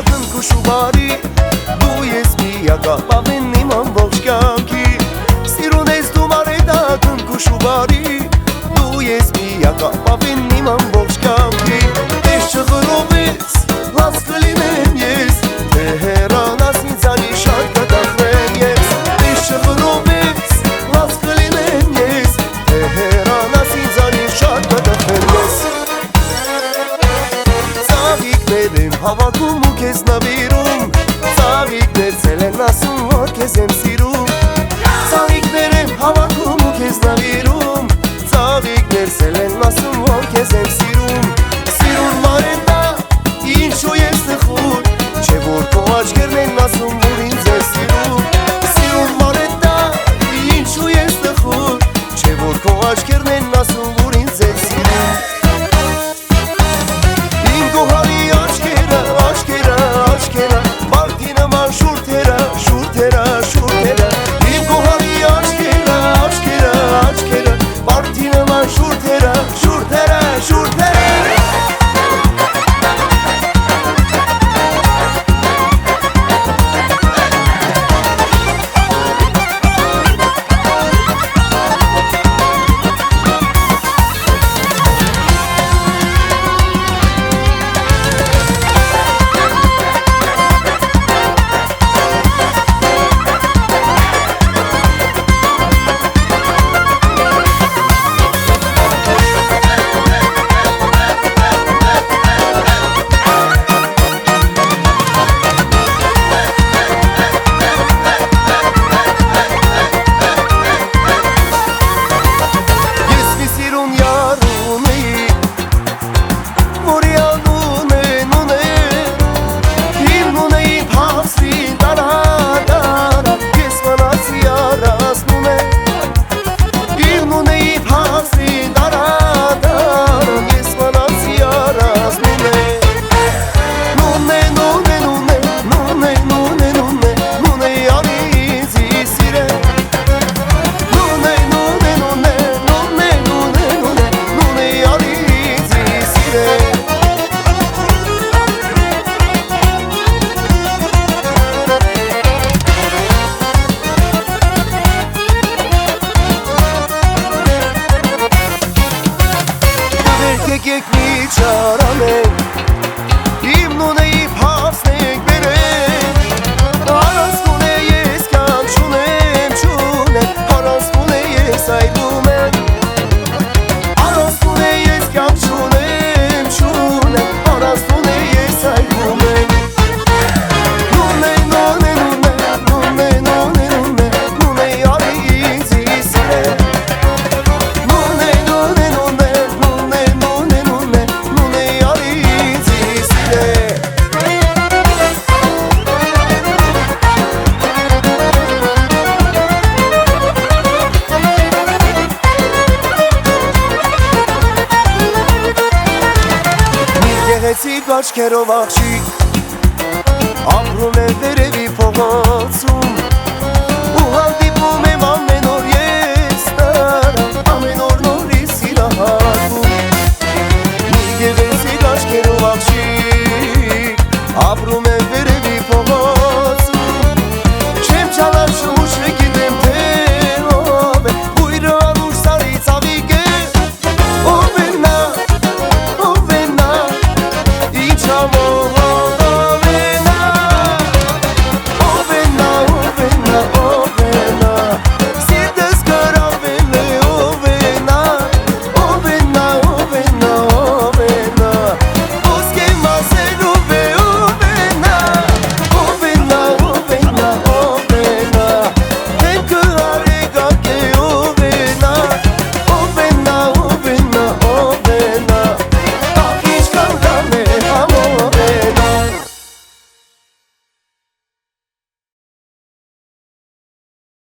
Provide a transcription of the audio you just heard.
քնքուշ ու բարի Դու ես միակապավեն իմ ամբողջ կյանքի Սիրուն ես դու մարեդա քնքուշ ու բարի Դու ես միակապավեն իմ ամբողջ կյանքի Ես չխրովես, լաց կլինեմ ես Թե հեռանաս ինձանի շատ կտախրեմ ես Ես չխրովես, լաց կլինեմ ես Թե հեռանաս ինձանի շատ կտախրեմ ես Ծաղիկներ եմ հավաքում ու քեզ նվիրում Ծաղիկներ ցել են ասում, որ քեզ եմ սիրում Ծաղիկներ եմ հավաքում ու քեզ նվիրում Ծաղիկներ ցել են ասում, որ քեզ եմ սիրում Սիրուն մարենտա, ինչու ես տխուր Չէ որ քո աչքերն են ասում, որ ինձ է սիրում Սիրուն մարենտա, ինչու ես տխուր Չէ որ քո աչքերն են ասում, որ ինձ է սիրում Իմ գոհարի աչքերը, աչքերը, աչքերը Մարդի նման շուրթերը, շուրթերը, շուրթերը Իմ գոհարի աչքերը, աչքերը, աչքերը Մարդի նման շուրթերը, շուրթերը, շուրթերը Եկեք մի չարանենք, իմ նունեիվ հասնենք բերենք Առանցքուն է ես կյանք չունեմ, չունեմ Առանցքուն է ես այլում եմ Առանցքուն է ես կյանք չունեմ, չունեմ Առանցքուն է ես այլում եմ Նունե, նունե, նունե, նունե, նունե, նունե Նունե արի ինձի սիրել Նունե, նունե, նունե, նունե, նունե Նունե արի ինձի սիրել Մի գեղեցիկ աչքերով աղջիկ Ապրում է վերևի փողոցում Ու հանդիպում եմ ամեն օր ես նրան Ամեն օր նորից սիրահարվում Մի գեղեցիկ աչքերով աղջիկ Ապրում է վերևի փողոցում